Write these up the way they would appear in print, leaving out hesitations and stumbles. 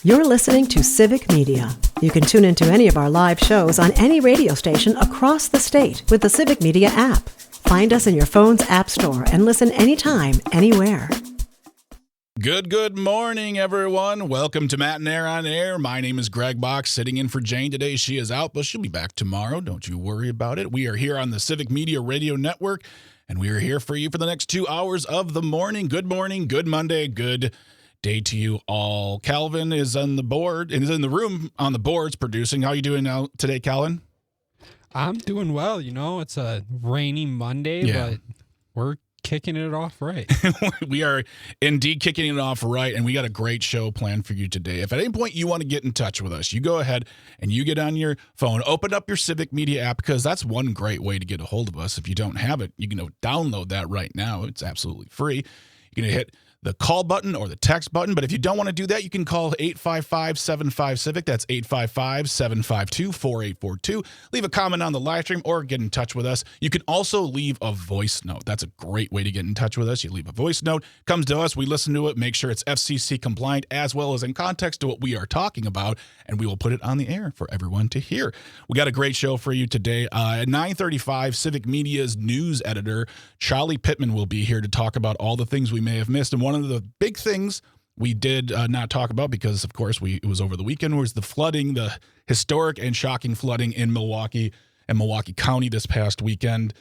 You're listening to Civic Media. You can tune into any of our live shows on any radio station across the state with the Civic Media app. Find us in your phone's app store and listen anytime, anywhere. Good morning, everyone. Welcome to Matt and Air on Air. My name is Greg Box, sitting in for Jane today. She is out, but she'll be back tomorrow. Don't you worry about it. We are here on the Civic Media Radio Network, and we are here for you for the next 2 hours of the morning. Good morning, good Monday, good day to you all. Calvin is on the board and is in the room on the boards producing. How are you doing now today, Calvin? I'm doing well. You know, it's a rainy Monday, but we're kicking it off right. We are indeed kicking it off right, and we got a great show planned for you today. If at any point you want to get in touch with us, you go ahead and you get on your phone, open up your Civic Media app, because that's one great way to get a hold of us. If you don't have it, you can download that right now. It's absolutely free. You're going to hit the call button or the text button. But if you don't want to do that, you can call 855-75-CIVIC. That's 855-752-4842. Leave a comment on the live stream or get in touch with us. You can also leave a voice note. That's a great way to get in touch with us. You leave a voice note, comes to us, we listen to it, make sure it's FCC compliant as well as in context to what we are talking about, and we will put it on the air for everyone to hear. We got a great show for you today. At 9:35, Civic Media's news editor, Charlie Pittman, will be here to talk about all the things we may have missed. And one of the big things we did not talk about, because, of course, it was over the weekend, was the flooding, the historic and shocking flooding in Milwaukee and Milwaukee County this past weekend.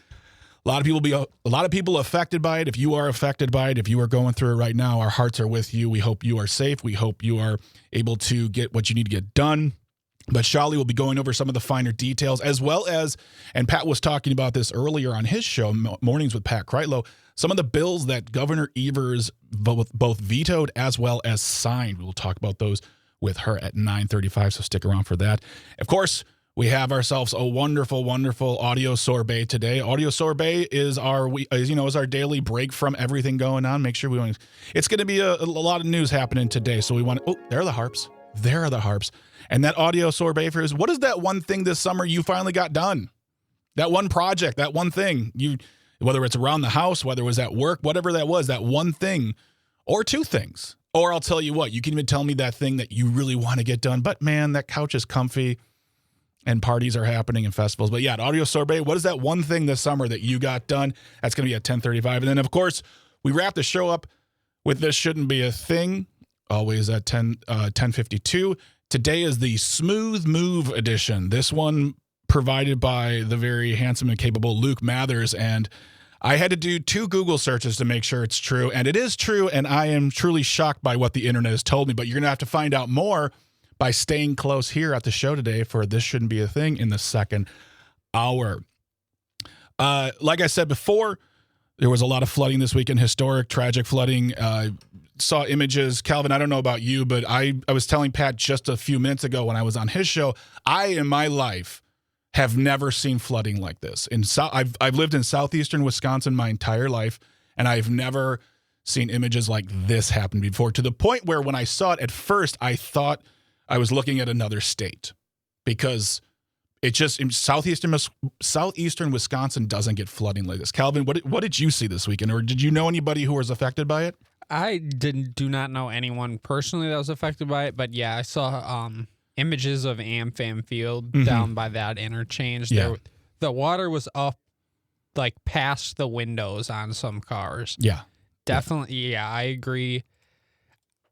A lot of people affected by it. If you are affected by it, if you are going through it right now, our hearts are with you. We hope you are safe. We hope you are able to get what you need to get done. But Charlie will be going over some of the finer details, as well as, and Pat was talking about this earlier on his show, Mornings with Pat Kreitlow, some of the bills that Governor Evers both vetoed as well as signed. We will talk about those with her at 9:35, so stick around for that. Of course, we have ourselves a wonderful, wonderful audio sorbet today. Audio sorbet is our daily break from everything going on. Make sure it's going to be a lot of news happening today, so we want to, there are the harps. There are the harps. And that audio sorbet for is, what is that one thing this summer you finally got done? That one project, that one thing, whether it's around the house, whether it was at work, whatever that was, that one thing, or two things. Or I'll tell you what, you can even tell me that thing that you really want to get done, but man, that couch is comfy and parties are happening and festivals. But yeah, audio sorbet, what is that one thing this summer that you got done? That's going to be at 10:35. And then, of course, we wrap the show up with This Shouldn't Be a Thing, always at 10:52. Today is the Smooth Move edition. This one provided by the very handsome and capable Luke Mathers. And I had to do 2 Google searches to make sure it's true. And it is true, and I am truly shocked by what the internet has told me. But you're going to have to find out more by staying close here at the show today for This Shouldn't Be a Thing in the second hour. Like I said before, there was a lot of flooding this weekend, historic, tragic flooding. Saw images. Calvin, I don't know about you, but I was telling Pat just a few minutes ago when I was on his show, I, in my life, have never seen flooding like this. I've lived in southeastern Wisconsin my entire life, and I've never seen images like this happen before, to the point where when I saw it at first, I thought I was looking at another state, because it just, in southeastern Wisconsin doesn't get flooding like this. Calvin, what did you see this weekend, or did you know anybody who was affected by it? I do not know anyone personally that was affected by it, but yeah, I saw images of AmFam Field down by that interchange. Yeah. The water was up like past the windows on some cars. Yeah. Definitely, yeah, I agree.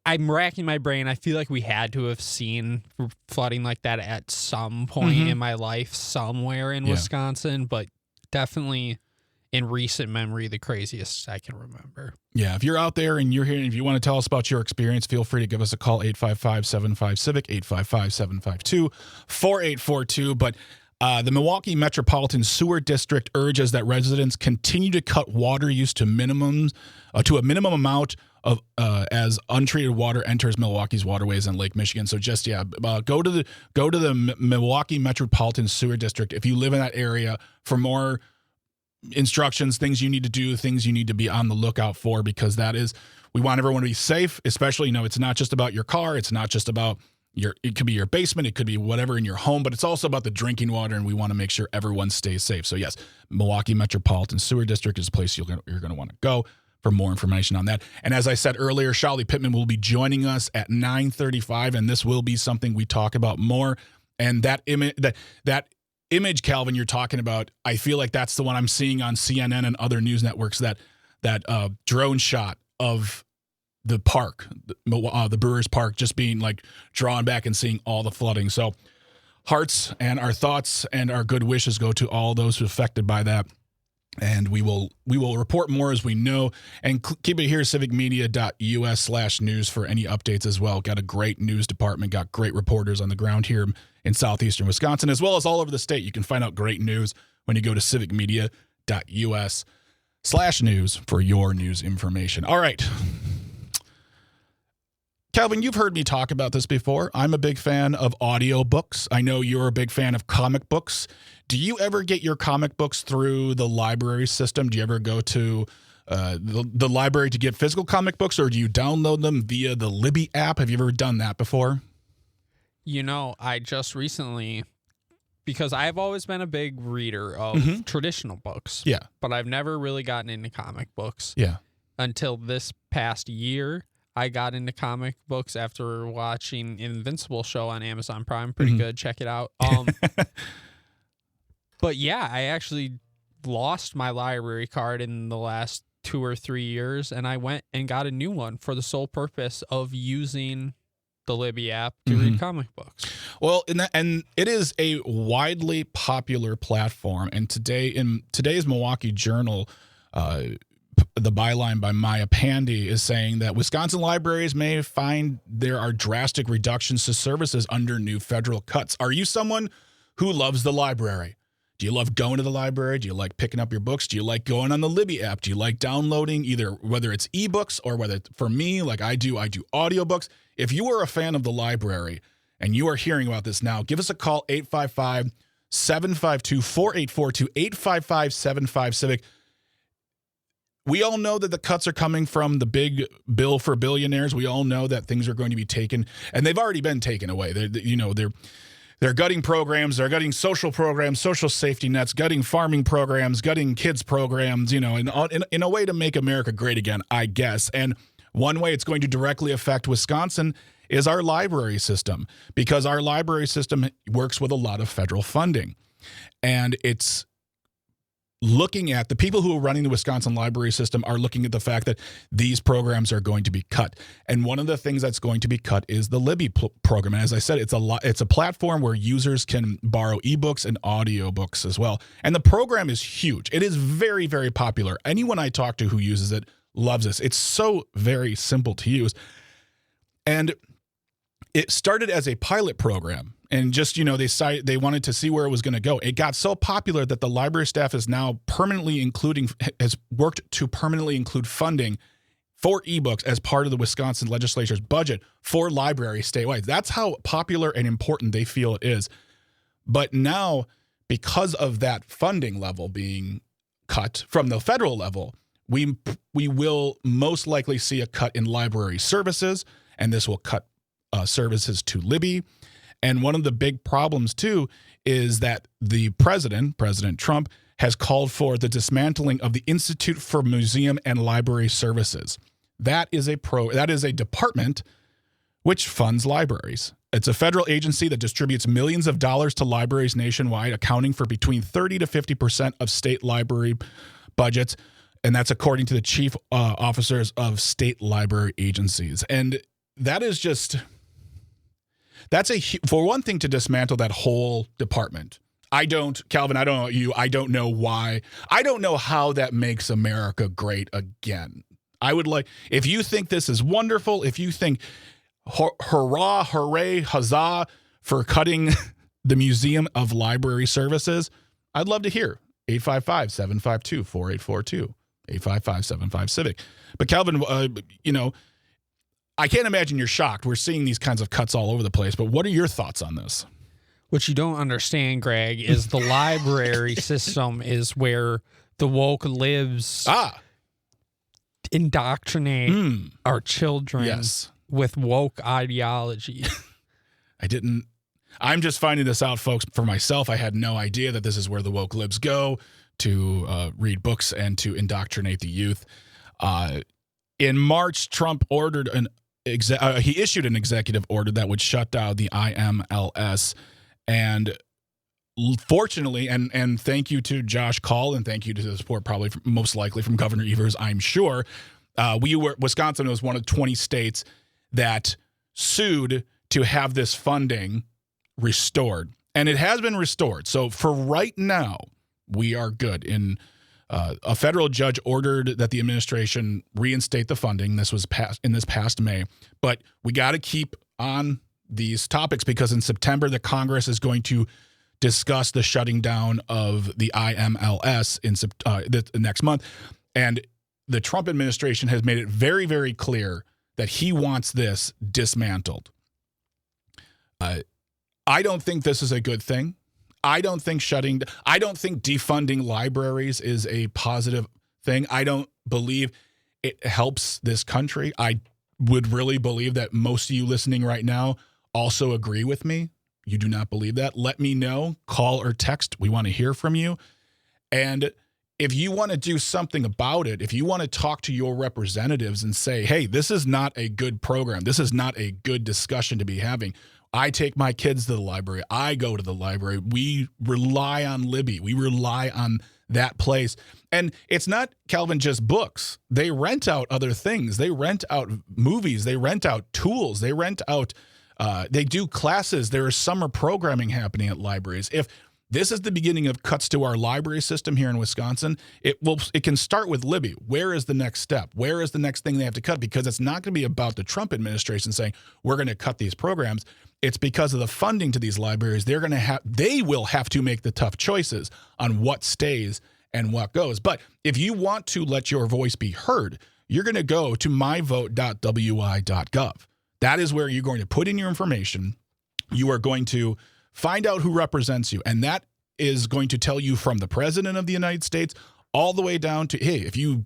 I'm racking my brain. I feel like we had to have seen flooding like that at some point in my life somewhere in Wisconsin, but definitely in recent memory, the craziest I can remember. Yeah, if you're out there and you're here, and if you want to tell us about your experience, feel free to give us a call, 855-75-CIVIC, 855-752-4842. But the Milwaukee Metropolitan Sewer District urges that residents continue to cut water use to a minimum amount of as untreated water enters Milwaukee's waterways and Lake Michigan. So just go to the Milwaukee Metropolitan Sewer District if you live in that area for more instructions, things you need to do, things you need to be on the lookout for, because we want everyone to be safe, especially, it's not just about your car. It's not just about it could be your basement. It could be whatever in your home, but it's also about the drinking water, and we want to make sure everyone stays safe. So yes, Milwaukee Metropolitan Sewer District is a place you're going to want to go. for more information on that. And as I said earlier, Charlie Pittman will be joining us at 9:35, and this will be something we talk about more. And that image, Calvin, you're talking about, I feel like that's the one I'm seeing on CNN and other news networks, that drone shot of the park, the Brewers Park, just being like drawn back and seeing all the flooding. So hearts and our thoughts and our good wishes go to all those who are affected by that. And we will report more as we know, and keep it here, civicmedia.us/news for any updates as well. Got a great news department, got great reporters on the ground here in southeastern Wisconsin, as well as all over the state. You can find out great news when you go to civicmedia.us/news for your news information. All right. Calvin, you've heard me talk about this before. I'm a big fan of audiobooks. I know you're a big fan of comic books. Do you ever get your comic books through the library system? Do you ever go to the library to get physical comic books, or do you download them via the Libby app? Have you ever done that before? You know, I just recently, because I've always been a big reader of traditional books. Yeah. But I've never really gotten into comic books. Yeah. Until this past year. I got into comic books after watching Invincible show on Amazon Prime. Pretty good. Check it out. But yeah, I actually lost my library card in the last 2 or 3 years, and I went and got a new one for the sole purpose of using the Libby app to read comic books. Well, and it is a widely popular platform. And today in today's Milwaukee Journal, the byline by Maya Pandy is saying that Wisconsin libraries may find there are drastic reductions to services under new federal cuts. Are you someone who loves the library? Do you love going to the library? Do you like picking up your books? Do you like going on the Libby app? Do you like downloading either, whether it's ebooks or whether, for me, like I do audiobooks? If you are a fan of the library and you are hearing about this now, give us a call, 855-752-4842, 855-75-CIVIC. We all know that the cuts are coming from the big bill for billionaires. We all know that things are going to be taken, and they've already been taken away. They're gutting programs. They're gutting social programs, social safety nets, gutting farming programs, gutting kids programs, in a way to make America great again, I guess. And one way it's going to directly affect Wisconsin is our library system, because our library system works with a lot of federal funding. And it's looking at the people who are running the Wisconsin library system are looking at the fact that these programs are going to be cut. And one of the things that's going to be cut is the Libby program. And as I said, it's a platform where users can borrow ebooks and audiobooks as well. And the program is huge. It is very, very popular. Anyone I talk to who uses it loves this. It's so very simple to use. And it started as a pilot program. And just, they wanted to see where it was going to go. It got so popular that the library staff is now has worked to permanently include funding for ebooks as part of the Wisconsin legislature's budget for libraries statewide. That's how popular and important they feel it is. But now, because of that funding level being cut from the federal level, we will most likely see a cut in library services, and this will cut services to Libby. And one of the big problems, too, is that the President Trump, has called for the dismantling of the Institute for Museum and Library Services. That is a department which funds libraries. It's a federal agency that distributes millions of dollars to libraries nationwide, accounting for between 30 to 50% of state library budgets. And that's according to the chief officers of state library agencies. And that is just... for one thing, to dismantle that whole department. Calvin, I don't know you. I don't know why. I don't know how that makes America great again. I would like, if you think this is wonderful, if you think hurrah, hooray, huzzah for cutting the Museum of Library Services, I'd love to hear. 855-752-4842, 855-75-CIVIC. But Calvin, I can't imagine you're shocked. We're seeing these kinds of cuts all over the place, but what are your thoughts on this? What you don't understand, Greg, is the library system is where the woke libs indoctrinate our children with woke ideology. I'm just finding this out, folks, for myself. I had no idea that this is where the woke libs go to read books and to indoctrinate the youth. In March, Trump ordered he issued an executive order that would shut down the IMLS. And fortunately, and thank you to Josh Kaul, and thank you to the support probably most likely from Governor Evers, I'm sure, Wisconsin was one of 20 states that sued to have this funding restored. And it has been restored. So for right now, we are good. A federal judge ordered that the administration reinstate the funding. This was passed in this past May. But we got to keep on these topics because in September, the Congress is going to discuss the shutting down of the IMLS in next month. And the Trump administration has made it very, very clear that he wants this dismantled. I don't think this is a good thing. I don't think defunding libraries is a positive thing. I don't believe it helps this country. I would really believe that most of you listening right now also agree with me. You do not believe that? Let me know. Call or text. We want to hear from you. And if you want to do something about it, if you want to talk to your representatives and say, hey, this is not a good program. This is not a good discussion to be having. I take my kids to the library. I go to the library. We rely on Libby. We rely on that place. And it's not, Calvin, just books. They rent out other things. They rent out movies. They rent out tools. They rent out, they do classes. There is summer programming happening at libraries. If this is the beginning of cuts to our library system here in Wisconsin, it can start with Libby. Where is the next step? Where is the next thing they have to cut? Because it's not going to be about the Trump administration saying, we're going to cut these programs. It's because of the funding to these libraries. They will have to make the tough choices on what stays and what goes. But if you want to let your voice be heard, you're going to go to myvote.wi.gov. That is where you're going to put in your information. You are going to find out who represents you. And that is going to tell you from the president of the United States all the way down to, hey, if you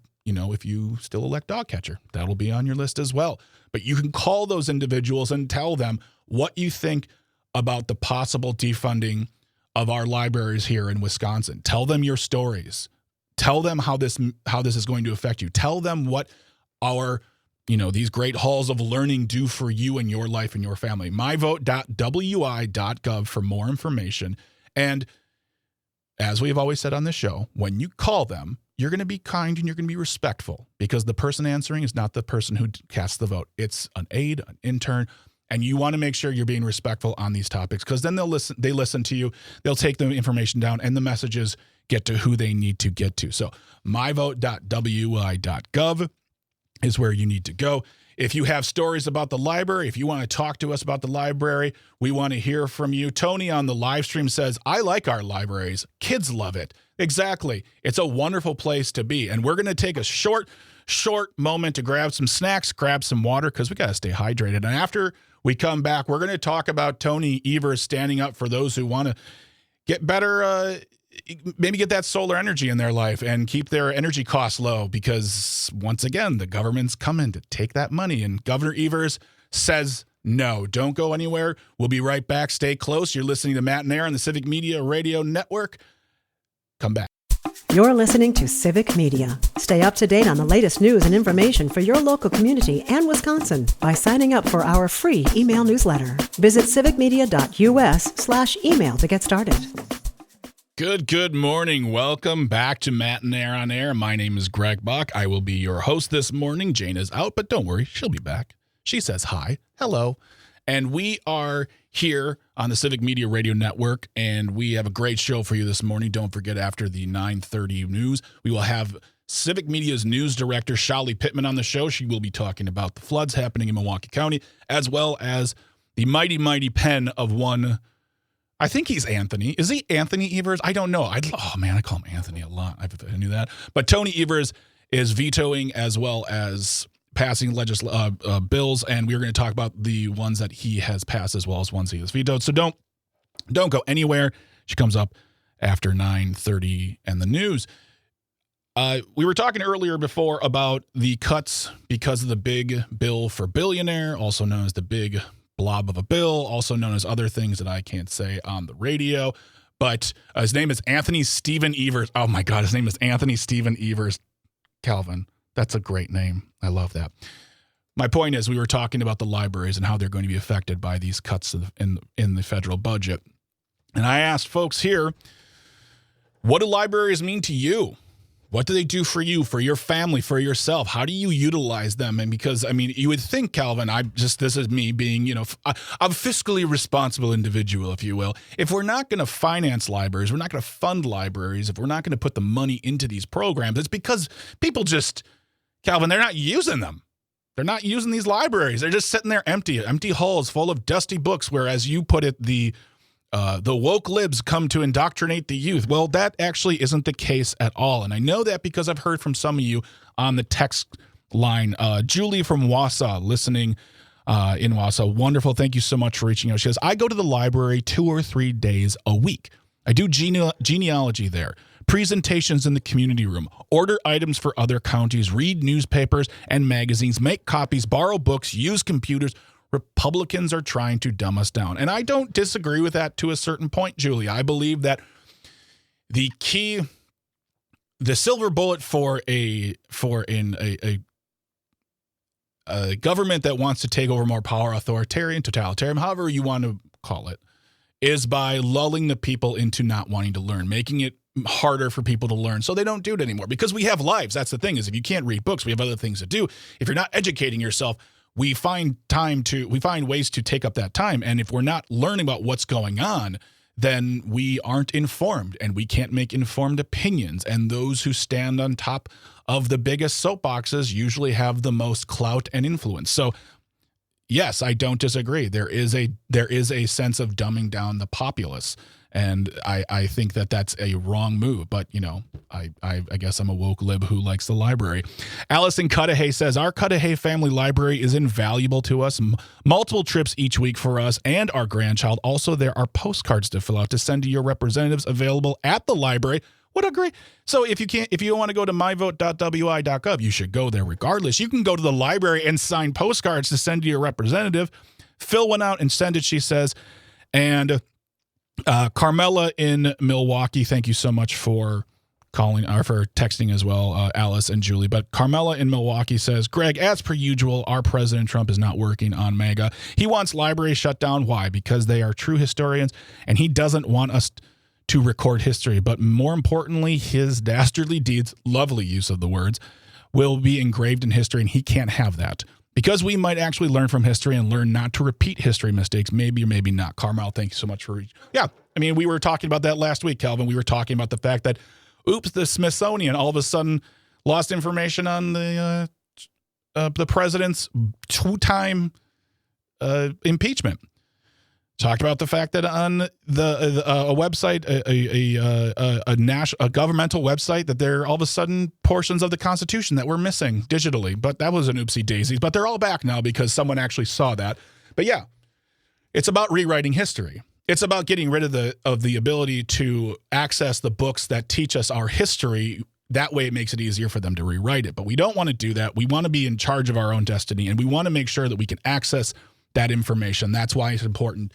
still elect dog catcher, that'll be on your list as well. But you can call those individuals and tell them what you think about the possible defunding of our libraries here in Wisconsin. Tell them your stories. Tell them how this is going to affect you. Tell them what our, these great halls of learning do for you and your life and your family. myvote.wi.gov for more information. And as we've always said on this show, when you call them, you're going to be kind and you're going to be respectful because the person answering is not the person who casts the vote. It's an aide, an intern, and you want to make sure you're being respectful on these topics because then they listen to you, they'll take the information down, and the messages get to who they need to get to. So myvote.wi.gov is where you need to go. If you have stories about the library, if you want to talk to us about the library, we want to hear from you. Tony on the live stream says, I like our libraries. Kids love it. Exactly. It's a wonderful place to be. And we're going to take a short moment to grab some snacks, grab some water, because we got to stay hydrated. And after we come back, we're going to talk about Tony Evers standing up for those who want to get better, maybe get that solar energy in their life and keep their energy costs low because, once again, the government's coming to take that money. And Governor Evers says, no, don't go anywhere. We'll be right back. Stay close. You're listening to Matt and Aaron on the Civic Media Radio Network. Come back. You're listening to Civic Media. Stay up to date on the latest news and information for your local community and Wisconsin by signing up for our free email newsletter. Visit civicmedia.us/email to get started. Good morning. Welcome back to Matt and Aaron on Air. My name is Greg Buck. I will be your host this morning. Jane is out, but don't worry, she'll be back. She says hi. Hello. And we are here on the Civic Media Radio Network, and we have a great show for you this morning. Don't forget, after the 9:30 news, we will have Civic Media's news director, Shali Pittman, on the show. She will be talking about the floods happening in Milwaukee County, as well as the mighty, mighty pen of one, I think he's Anthony. Is he Anthony Evers? I don't know. I call him Anthony a lot. I knew that. But Tony Evers is vetoing as well as passing bills, and we're going to talk about the ones that he has passed as well as ones he has vetoed. So don't go anywhere. She comes up after 9:30 and the news. We were talking earlier before about the cuts because of the big bill for billionaire, also known as the big blob of a bill, also known as other things that I can't say on the radio. But his name is Anthony Stephen Evers. Oh, my God. His name is Anthony Stephen Evers. Calvin, That's a great name. I love that. My point is, we were talking about the libraries and how they're going to be affected by these cuts in the federal budget. And I asked folks here, what do libraries mean to you? What do they do for you, for your family, for yourself? How do you utilize them? And because, I mean, you would think, Calvin, this is me being, I'm a fiscally responsible individual, if you will. If we're not going to finance libraries, we're not going to fund libraries, if we're not going to put the money into these programs, it's because people just, Calvin, they're not using them. They're not using these libraries. They're just sitting there empty halls full of dusty books, where, as you put it, the woke libs come to indoctrinate the youth. Well, that actually isn't the case at all. And I know that because I've heard from some of you on the text line. Julie from Wausau, listening in Wausau. Wonderful. Thank you so much for reaching out. She says, I go to the library 2 or 3 days a week. I do genealogy there, presentations in the community room, order items for other counties, read newspapers and magazines, make copies, borrow books, use computers. Republicans are trying to dumb us down. And I don't disagree with that to a certain point, Julie. I believe that the silver bullet for a government that wants to take over more power, authoritarian, totalitarian, however you want to call it, is by lulling the people into not wanting to learn, making it harder for people to learn so they don't do it anymore. Because we have lives. That's the thing, is if you can't read books, we have other things to do. If you're not educating yourself, we find ways to take up that time. And if we're not learning about what's going on, then we aren't informed, and we can't make informed opinions. And those who stand on top of the biggest soapboxes usually have the most clout and influence. So yes, I don't disagree. There is a sense of dumbing down the populace. And I think that that's a wrong move. But, I guess I'm a woke lib who likes the library. Allison Cudahy says, our Cudahy family library is invaluable to us. Multiple trips each week for us and our grandchild. Also, there are postcards to fill out to send to your representatives available at the library. What a great. So if you want to go to myvote.wi.gov, you should go there regardless. You can go to the library and sign postcards to send to your representative. Fill one out and send it, she says. And Carmela in Milwaukee, thank you so much for calling or for texting as well, Alice and Julie. But Carmela in Milwaukee says, Greg, as per usual, our President Trump is not working on MAGA. He wants libraries shut down. Why? Because they are true historians, and he doesn't want us to record history. But more importantly, his dastardly deeds, lovely use of the words, will be engraved in history, and he can't have that. Because we might actually learn from history and learn not to repeat history mistakes. Maybe or maybe not. Carmel, thank you so much for... Yeah, I mean, we were talking about that last week, Calvin. We were talking about the fact that, the Smithsonian all of a sudden lost information on the president's 2-time impeachment. Talked about the fact that on a website, a governmental website, that there are all of a sudden portions of the Constitution that were missing digitally. But that was an oopsie daisy. But they're all back now because someone actually saw that. But yeah, it's about rewriting history. It's about getting rid of the ability to access the books that teach us our history. That way it makes it easier for them to rewrite it. But we don't want to do that. We want to be in charge of our own destiny, and we want to make sure that we can access that information. That's why it's important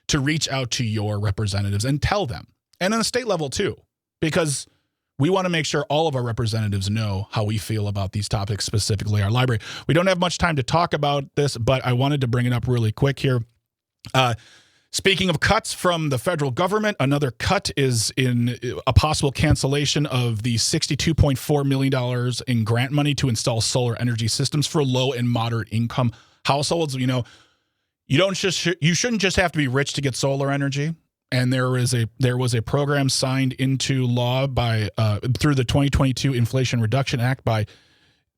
to reach out to your representatives and tell them. And on a state level too, because we want to make sure all of our representatives know how we feel about these topics, specifically our library. We don't have much time to talk about this, but I wanted to bring it up really quick here. Speaking of cuts from the federal government, another cut is in a possible cancellation of the $62.4 million in grant money to install solar energy systems for low and moderate income households. You shouldn't just have to be rich to get solar energy. And there was a program signed into law by through the 2022 Inflation Reduction Act by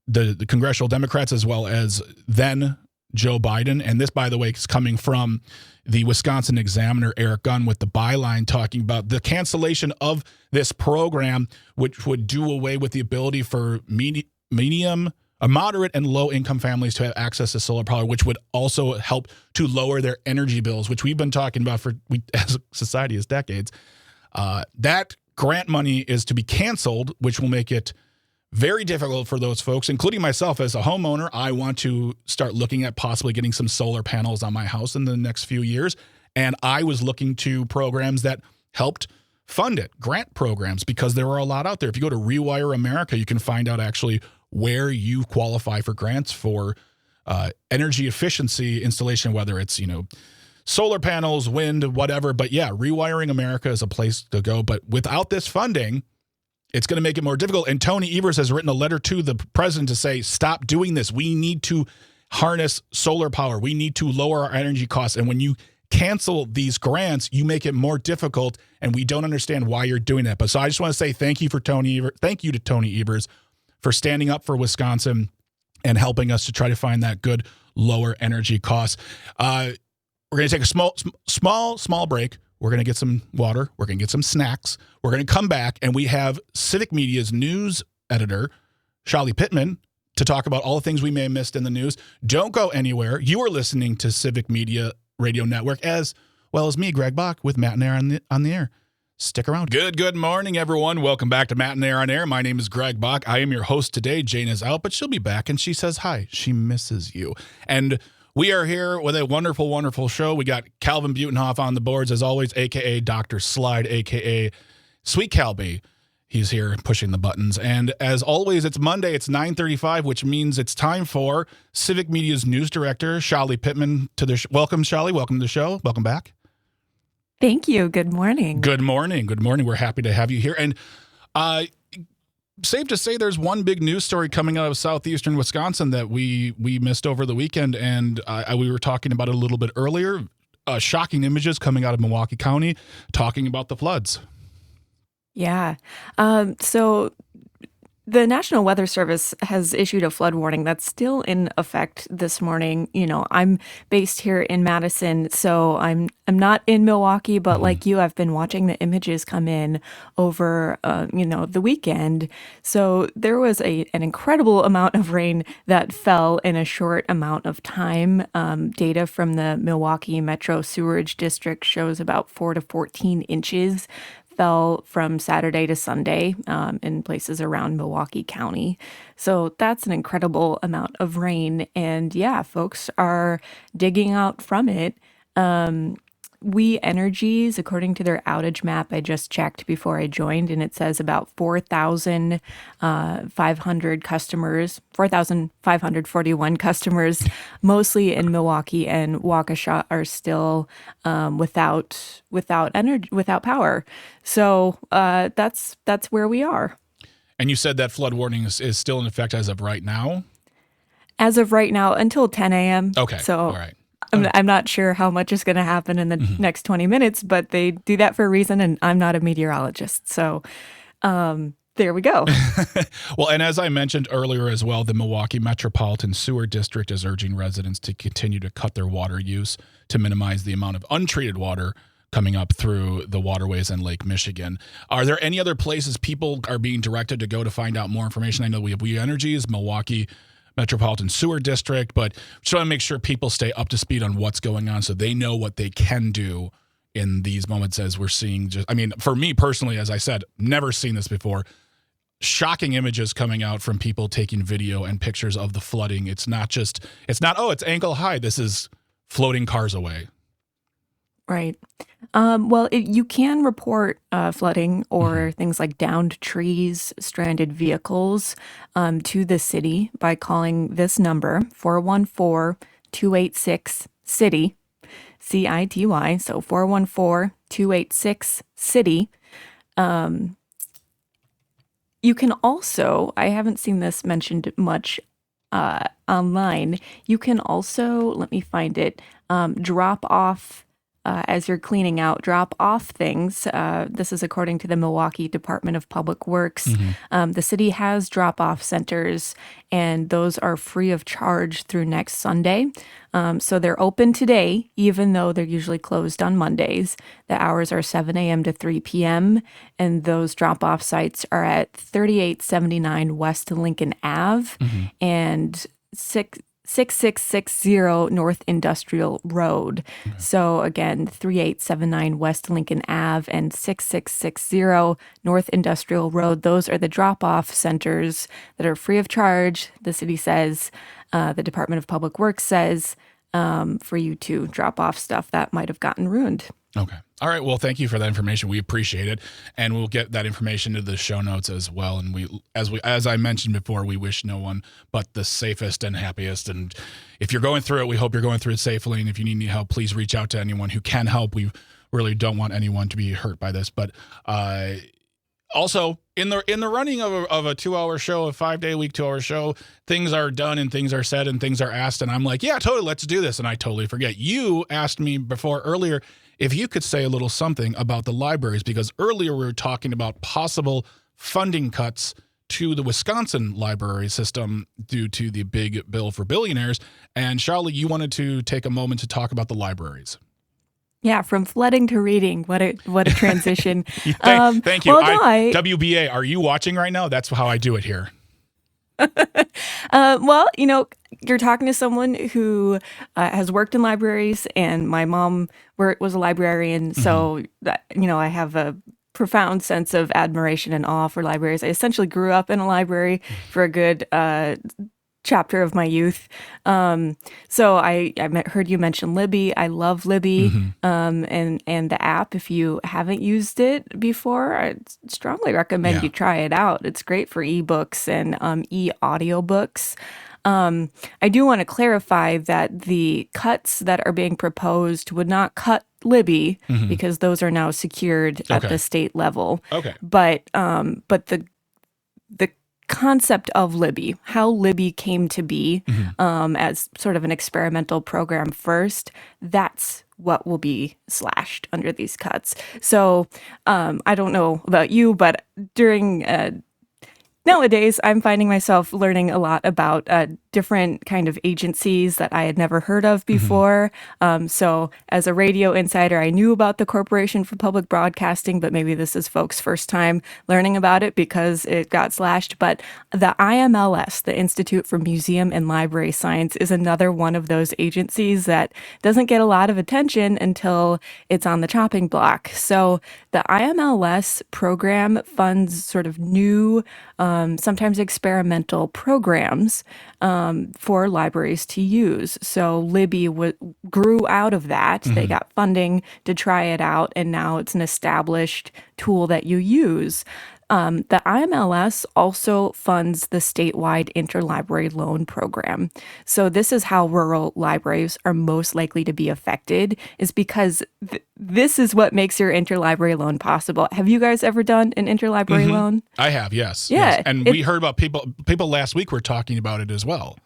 the congressional Democrats, as well as then Joe Biden. And this, by the way, is coming from the Wisconsin Examiner, Eric Gunn, with the byline talking about the cancellation of this program, which would do away with the ability for moderate and low income families to have access to solar power, which would also help to lower their energy bills, which we've been talking about as a society as decades. That grant money is to be canceled, which will make it very difficult for those folks, including myself as a homeowner. I want to start looking at possibly getting some solar panels on my house in the next few years. And I was looking to programs that helped fund it, grant programs, because there are a lot out there. If you go to Rewire America, you can find out actually where you qualify for grants for energy efficiency installation, whether it's, solar panels, wind, whatever. But yeah, Rewiring America is a place to go. But without this funding, it's going to make it more difficult. And Tony Evers has written a letter to the president to say, stop doing this. We need to harness solar power. We need to lower our energy costs. And when you cancel these grants, you make it more difficult. And we don't understand why you're doing that. But so I just want to say thank you to Tony Evers for standing up for Wisconsin and helping us to try to find that good lower energy costs. We're going to take a small break. We're going to get some water. We're going to get some snacks. We're going to come back, and we have Civic Media's news editor, Shali Pittman, to talk about all the things we may have missed in the news. Don't go anywhere. You are listening to Civic Media Radio Network, as well as me, Greg Bach, with Matt and Air on the air. Stick around. Good morning, everyone. Welcome back to Matt and Air on Air. My name is Greg Bach. I am your host today. Jane is out, but she'll be back, and she says hi. She misses you. And we are here with a wonderful, wonderful show. We got Calvin Butenhoff on the boards, as always, a.k.a. Dr. Slide, a.k.a. Sweet Calby. He's here pushing the buttons. And as always, it's Monday. It's 9:35, which means it's time for Civic Media's news director, Shali Pittman, to the Welcome, Shali. Welcome to the show. Welcome back. Thank you. Good morning. Good morning. Good morning. We're happy to have you here. And safe to say there's one big news story coming out of southeastern Wisconsin that we missed over the weekend, and we were talking about it a little bit earlier. Shocking images coming out of Milwaukee County talking about the floods. Yeah. So the National Weather Service has issued a flood warning that's still in effect this morning. I'm based here in Madison, so I'm not in Milwaukee, but like you, I've been watching the images come in over, the weekend. So there was an incredible amount of rain that fell in a short amount of time. Data from the Milwaukee Metro Sewerage District shows about 4 to 14 inches fell from Saturday to Sunday in places around Milwaukee County. So that's an incredible amount of rain. And yeah, folks are digging out from it. We Energies, according to their outage map, I just checked before I joined, and it says about 4,500 customers, 4,541 customers, mostly in Milwaukee and Waukesha, are still without power. So that's where we are. And you said that flood warning is still in effect as of right now? As of right now, until 10 a.m. Okay. So all right. I'm not sure how much is going to happen in the next 20 minutes, but they do that for a reason, and I'm not a meteorologist. So there we go. Well, and as I mentioned earlier as well, the Milwaukee Metropolitan Sewer District is urging residents to continue to cut their water use to minimize the amount of untreated water coming up through the waterways in Lake Michigan. Are there any other places people are being directed to go to find out more information? I know we have We Energies, Milwaukee Metropolitan Sewer District, but just want to make sure people stay up to speed on what's going on so they know what they can do in these moments as we're seeing. For me personally, as I said, never seen this before. Shocking images coming out from people taking video and pictures of the flooding. It's not, it's ankle high. This is floating cars away. Right. Well, you can report flooding or things like downed trees, stranded vehicles to the city by calling this number, 414-286-CITY, CITY, so 414-286-CITY. You can also, I haven't seen this mentioned much online, you can also, let me find it, drop off as you're cleaning out, drop off things. This is according to the Milwaukee Department of Public Works. The city has drop-off centers, and those are free of charge through next Sunday. So they're open today, even though they're usually closed on Mondays. The hours are 7 a.m. to 3 p.m., and those drop-off sites are at 3879 West Lincoln Ave and 6660 North Industrial Road. Okay. So again, 3879 West Lincoln Ave and 6660 North Industrial Road. Those are the drop-off centers that are free of charge. The city says, the Department of Public Works says, for you to drop off stuff that might have gotten ruined. Okay. All right. Well, thank you for that information. We appreciate it, and we'll get that information into the show notes as well. And as I mentioned before, we wish no one but the safest and happiest. And if you're going through it, we hope you're going through it safely. And if you need any help, please reach out to anyone who can help. We really don't want anyone to be hurt by this. But also, in the running of a 2-hour show, a 5-day-a-week 2-hour show, things are done and things are said and things are asked, and I'm like, yeah, totally, let's do this, and I totally forget. You asked me earlier if you could say a little something about the libraries, because earlier we were talking about possible funding cuts to the Wisconsin library system due to the big bill for billionaires, and Charlie, you wanted to take a moment to talk about the libraries. Yeah, from flooding to reading. What a transition. Thank you. Well, no, WBA, are you watching right now? That's how I do it here. Well, you're talking to someone who has worked in libraries, and my mom was a librarian, so I have a profound sense of admiration and awe for libraries. I essentially grew up in a library for a good chapter of my youth. So I heard you mention Libby. I love Libby, and the app. If you haven't used it before, I strongly recommend you try it out. It's great for ebooks and e-audiobooks. I do want to clarify that the cuts that are being proposed would not cut Libby because those are now secured at the state level. Okay. But the concept of Libby, how Libby came to be as sort of an experimental program first, that's what will be slashed under these cuts. So I don't know about you, but during nowadays, I'm finding myself learning a lot about different kind of agencies that I had never heard of before. So as a radio insider, I knew about the Corporation for Public Broadcasting, but maybe this is folks' first time learning about it because it got slashed. But the IMLS, the Institute for Museum and Library Science, is another one of those agencies that doesn't get a lot of attention until it's on the chopping block. So the IMLS program funds sort of new, sometimes experimental programs for libraries to use. So Libby grew out of that. They got funding to try it out, and now it's an established tool that you use. The IMLS also funds the statewide interlibrary loan program. So this is how rural libraries are most likely to be affected, is because this is what makes your interlibrary loan possible. Have you guys ever done an interlibrary loan? I have, yes. Yeah. Yes. And we heard about people last week were talking about it as well.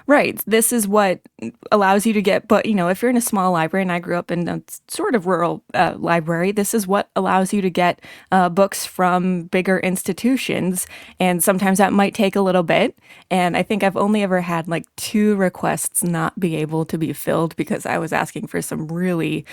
Right. This is what allows you to get, but if you're in a small library, and I grew up in a sort of rural library, this is what allows you to get books from bigger institutions. And sometimes that might take a little bit. And I think I've only ever had like 2 requests not be able to be filled because I was asking for some really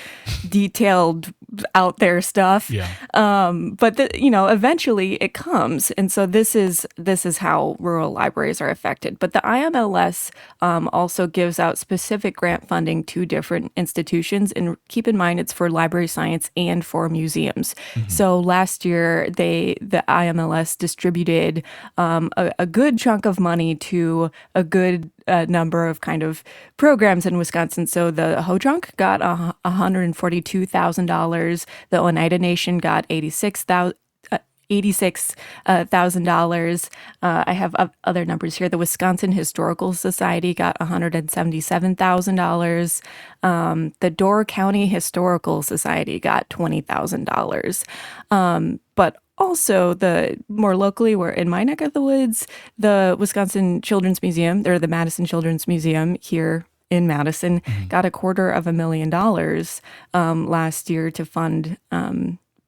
detailed out there stuff. Yeah. But eventually it comes. And so this is how rural libraries are affected. But the IMLS also gives out specific grant funding to different institutions. And keep in mind, it's for library science and for museums. So last year, the IMLS distributed a good chunk of money to a good number of kind of programs in Wisconsin. So the Ho-Chunk got $142,000. The Oneida Nation got $86,000. I have other numbers here. The Wisconsin Historical Society got $177,000. The Door County Historical Society got $20,000. But also, the more locally, we're in my neck of the woods, the Wisconsin Children's Museum, or the Madison Children's Museum here in Madison, got $250,000 last year to fund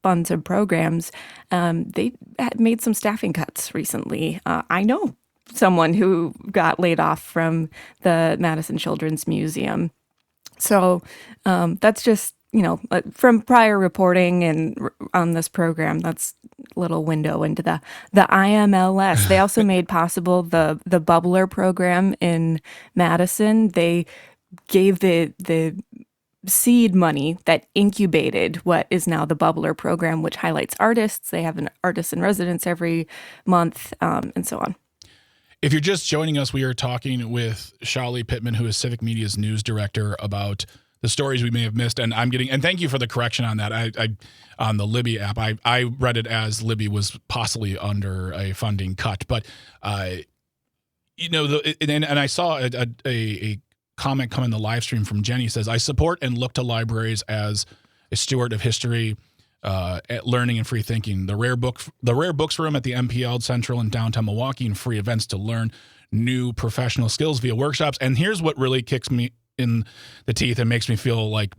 funds and programs. They had made some staffing cuts recently. I know someone who got laid off from the Madison Children's Museum. So that's just, from prior reporting and on this program, that's a little window into the IMLS. They also made possible the Bubbler program in Madison. They gave the seed money that incubated what is now the Bubbler program, which highlights artists. They have an artist in residence every month, and so on. If you're just joining us, we are talking with Shali Pittman, who is Civic Media's news director, about the stories we may have missed. And and thank you for the correction on that. I on the Libby app, I read it as Libby was possibly under a funding cut, but and I saw a comment come in the live stream from Jenny. Says, I support and look to libraries as a steward of history, at learning and free thinking. The rare books room at the MPL Central in downtown Milwaukee, and free events to learn new professional skills via workshops. And here's what really kicks me in the teeth and makes me feel like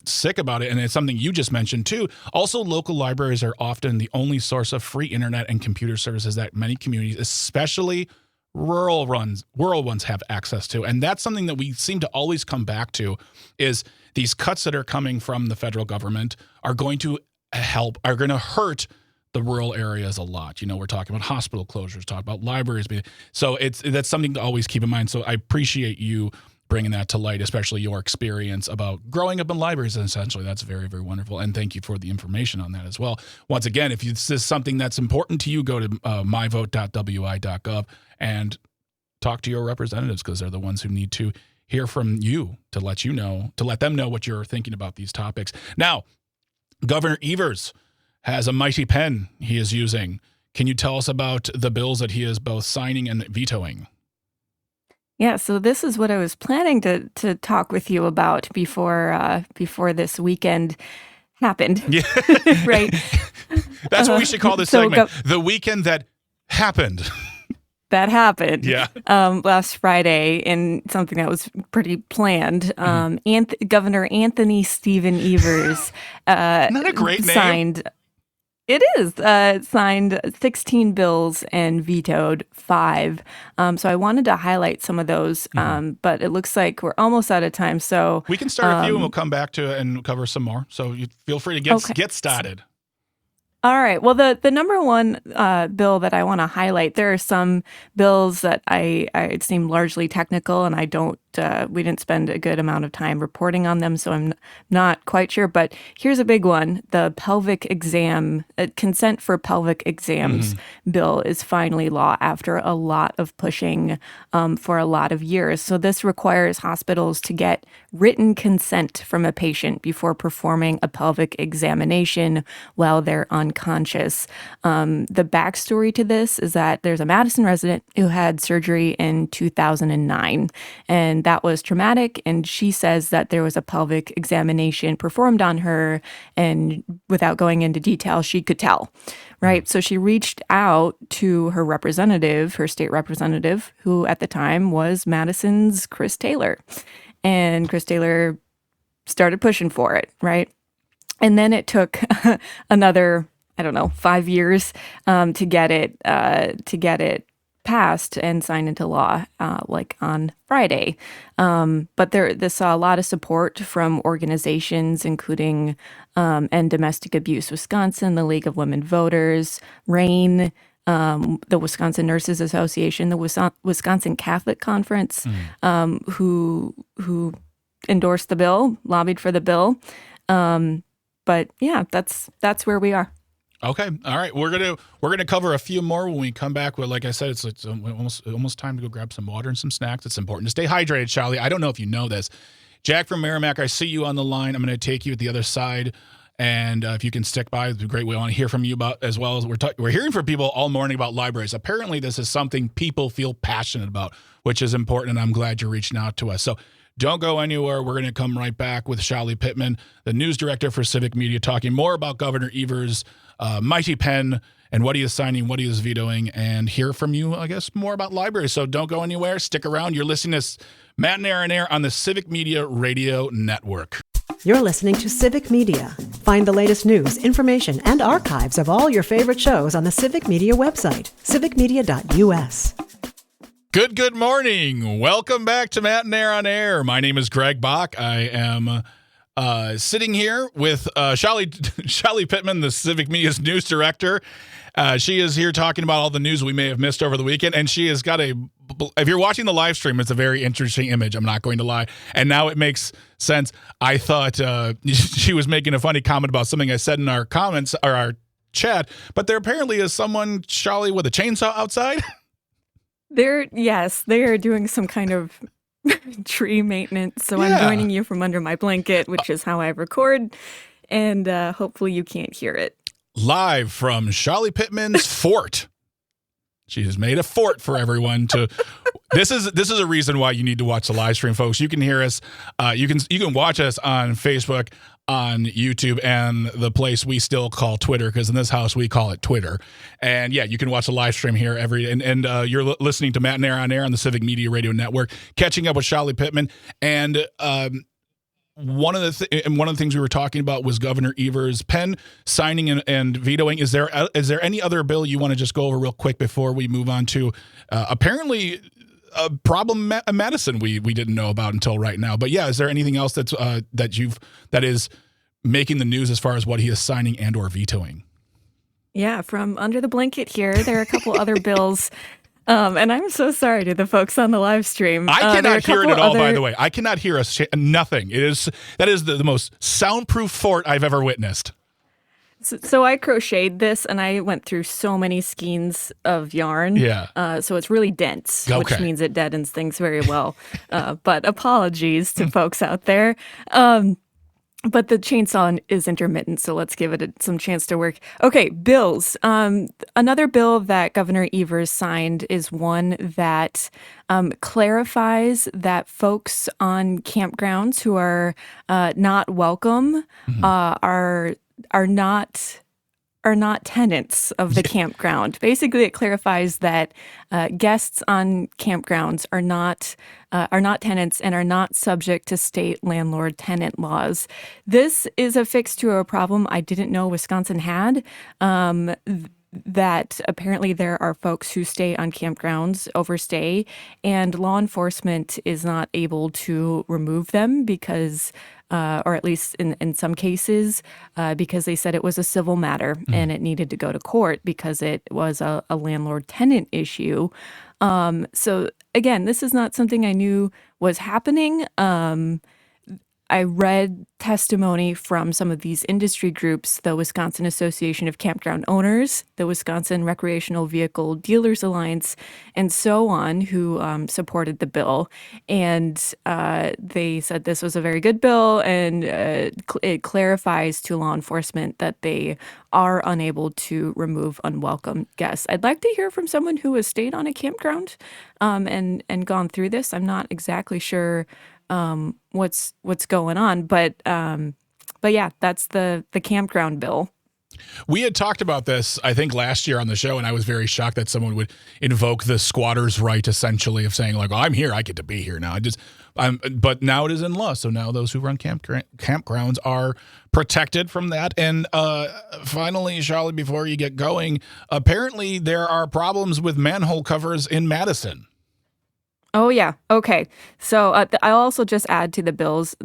sick about it. And it's something you just mentioned too. Also, local libraries are often the only source of free internet and computer services that many communities, especially rural ones, have access to. And that's something that we seem to always come back to, is these cuts that are coming from the federal government are going to hurt the rural areas a lot. We're talking about hospital closures, talking about libraries. So that's something to always keep in mind. So I appreciate you bringing that to light, especially your experience about growing up in libraries, essentially. That's very, very wonderful. And thank you for the information on that as well. Once again, if this is something that's important to you, go to myvote.wi.gov and talk to your representatives, because they're the ones who need to hear from you to let them know what you're thinking about these topics. Now, Governor Evers has a mighty pen he is using. Can you tell us about the bills that he is both signing and vetoing? Yeah, so this is what I was planning to talk with you about before this weekend happened. Yeah. Right. That's what we should call this segment. The weekend that happened. That happened. Yeah. Last Friday, in something that was pretty planned. Governor Anthony Stephen Evers not a great name. Signed 16 bills and vetoed 5. So I wanted to highlight some of those, but it looks like we're almost out of time. So we can start a few and we'll come back to it and cover some more. So you feel free to get started. All right. Well, the number one bill that I want to highlight, there are some bills that it seem largely technical, and we didn't spend a good amount of time reporting on them, so I'm not quite sure. But here's a big one. The pelvic exam, consent for pelvic exams bill is finally law after a lot of pushing for a lot of years. So this requires hospitals to get written consent from a patient before performing a pelvic examination while they're unconscious. The backstory to this is that there's a Madison resident who had surgery in 2009, and that was traumatic. And she says that there was a pelvic examination performed on her, and without going into detail, she could tell. Right. So she reached out to her representative, her state representative, who at the time was Madison's Chris Taylor. And Chris Taylor started pushing for it. Right. And then it took another, 5 years to get it passed and signed into law, like on Friday. But this saw a lot of support from organizations, including End Domestic Abuse Wisconsin, the League of Women Voters, RAIN, the Wisconsin Nurses Association, the Wisconsin Catholic Conference, who endorsed the bill, lobbied for the bill. But yeah, that's where we are. Okay. All right. We're gonna cover a few more when we come back. Well, like I said, it's almost time to go grab some water and some snacks. It's important to stay hydrated, Charlie. I don't know if you know this. Jack from Merrimack, I see you on the line. I'm going to take you at the other side, and if you can stick by, it'd be great. We want to hear from you about, as well as we're hearing from people all morning about libraries. Apparently, this is something people feel passionate about, which is important, and I'm glad you're reaching out to us. So don't go anywhere. We're going to come right back with Charlie Pittman, the news director for Civic Media, talking more about Governor Evers' mighty pen and what he is signing, what he is vetoing, and hear from you, I guess, more about libraries. So don't go anywhere. Stick around. You're listening to Matt and Aaron Air on the Civic Media Radio Network. You're listening to Civic Media. Find the latest news, information, and archives of all your favorite shows on the Civic Media website, civicmedia.us. Good morning. Welcome back to Matt and Aaron on Air. My name is Greg Bach. I am sitting here with Charlie Pittman, the Civic Media's news director. She is here talking about all the news we may have missed over the weekend, and she has got if you're watching the live stream, it's a very interesting image, I'm not going to lie, and now it makes sense. I thought she was making a funny comment about something I said in our comments, or our chat, but there apparently is someone, Charlie, with a chainsaw outside. They are doing some kind of tree maintenance. So Yeah. I'm joining you from under my blanket, which is how I record. And hopefully you can't hear it. Live from Charlie Pittman's fort. She has made a fort for everyone to. This is a reason why you need to watch the live stream, folks. You can hear us. You can watch us on Facebook, on YouTube, and the place we still call Twitter, because in this house we call it Twitter. And yeah, you can watch the live stream here and you're listening to Matt and Aaron on Air on the Civic Media Radio Network, catching up with Charlie Pittman. And one of the things we were talking about was Governor Evers' pen signing and vetoing. Is there any other bill you want to just go over real quick before we move on to apparently a problem in Madison we didn't know about until right now? But yeah, is there anything else that is making the news as far as what he is signing and or vetoing? Yeah, from under the blanket here, there are a couple other bills. And I'm so sorry to the folks on the live stream. I cannot hear it at all, by the way. I cannot hear us. Nothing. That is the most soundproof fort I've ever witnessed. So I crocheted this, and I went through so many skeins of yarn. Yeah. So it's really dense, which Okay. means it deadens things very well. But apologies to folks out there. But the chainsaw is intermittent, so let's give it some chance to work. Okay, bills. Another bill that Governor Evers signed is one that clarifies that folks on campgrounds who are not welcome are not tenants of the campground. Basically, it clarifies that guests on campgrounds are not tenants and are not subject to state landlord-tenant laws. This is a fix to a problem I didn't know Wisconsin had. That apparently there are folks who stay on campgrounds, overstay, and law enforcement is not able to remove them because, or at least in some cases, because they said it was a civil matter and it needed to go to court because it was a landlord-tenant issue. So again, this is not something I knew was happening. I read testimony from some of these industry groups, the Wisconsin Association of Campground Owners, the Wisconsin Recreational Vehicle Dealers Alliance, and so on, who supported the bill. And they said this was a very good bill, and it clarifies to law enforcement that they are unable to remove unwelcome guests. I'd like to hear from someone who has stayed on a campground and gone through this. I'm not exactly sure what's going on, but yeah, that's the campground bill. We had talked about this, I think, last year on the show, and I was very shocked that someone would invoke the squatter's right, essentially, of saying, like, oh, I'm here, I get to be here now. But now it is in law, so now those who run campgrounds are protected from that. And finally, Charlie, before you get going, apparently there are problems with manhole covers in Madison. Oh, yeah. Okay. So I'll also just add to the bills,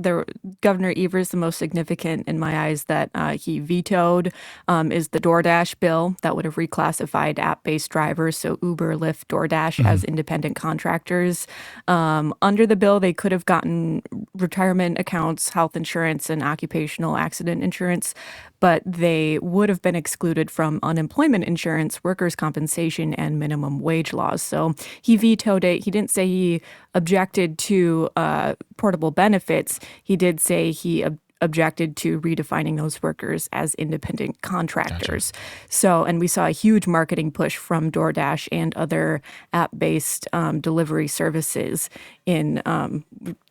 Governor Evers, the most significant in my eyes that he vetoed is the DoorDash bill that would have reclassified app-based drivers, so Uber, Lyft, DoorDash, as independent contractors. Under the bill, they could have gotten retirement accounts, health insurance, and occupational accident insurance, but they would have been excluded from unemployment insurance, workers' compensation, and minimum wage laws. So he vetoed it. He didn't say he objected to portable benefits. He did say he objected to redefining those workers as independent contractors. Gotcha. So, and we saw a huge marketing push from DoorDash and other app-based delivery services in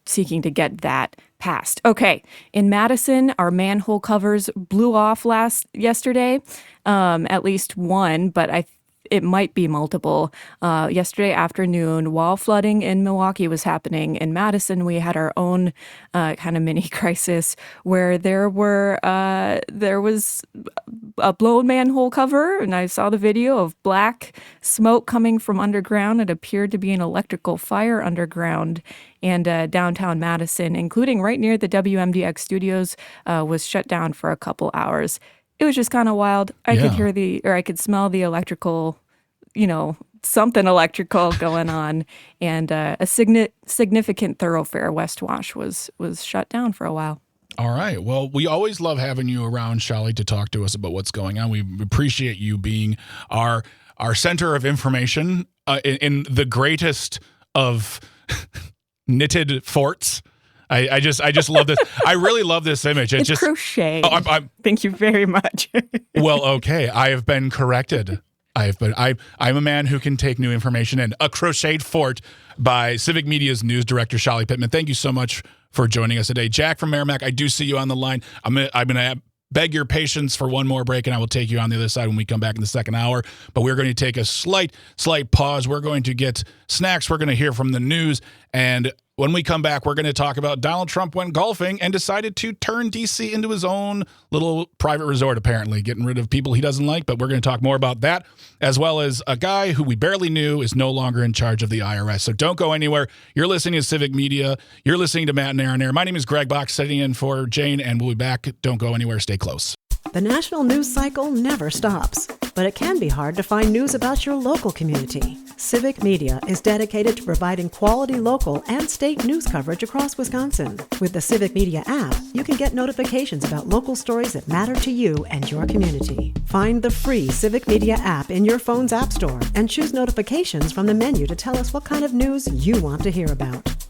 seeking to get that passed. Okay, in Madison, our manhole covers blew off yesterday, at least one, but it might be multiple. Yesterday afternoon, while flooding in Milwaukee was happening, in Madison, we had our own kind of mini crisis where there was a blown manhole cover, and I saw the video of black smoke coming from underground. It appeared to be an electrical fire underground. And downtown Madison, including right near the WMDX studios, was shut down for a couple hours. It was just kind of wild. I could smell the electrical, something electrical going on. And a significant thoroughfare, West Wash, was shut down for a while. All right. Well, we always love having you around, Charlie, to talk to us about what's going on. We appreciate you being our center of information in the greatest of knitted forts. I just love this. I really love this image. It's crochet. Oh, Thank you very much. Well, okay. I have been corrected. I'm a man who can take new information in. A crocheted fort by Civic Media's news director, Sholly Pittman. Thank you so much for joining us today. Jack from Merrimack, I do see you on the line. I'm gonna beg your patience for one more break, and I will take you on the other side when we come back in the second hour. But we're going to take a slight pause. We're going to get snacks. We're going to hear from the news. And when we come back, we're going to talk about Donald Trump went golfing and decided to turn D.C. into his own little private resort, apparently, getting rid of people he doesn't like. But we're going to talk more about that, as well as a guy who we barely knew is no longer in charge of the IRS. So don't go anywhere. You're listening to Civic Media. You're listening to Matt and Aaron Air. My name is Greg Box, sitting in for Jane, and we'll be back. Don't go anywhere. Stay close. The national news cycle never stops, but it can be hard to find news about your local community. Civic Media is dedicated to providing quality local and state news coverage across Wisconsin. With the Civic Media app, you can get notifications about local stories that matter to you and your community. Find the free Civic Media app in your phone's app store and choose notifications from the menu to tell us what kind of news you want to hear about.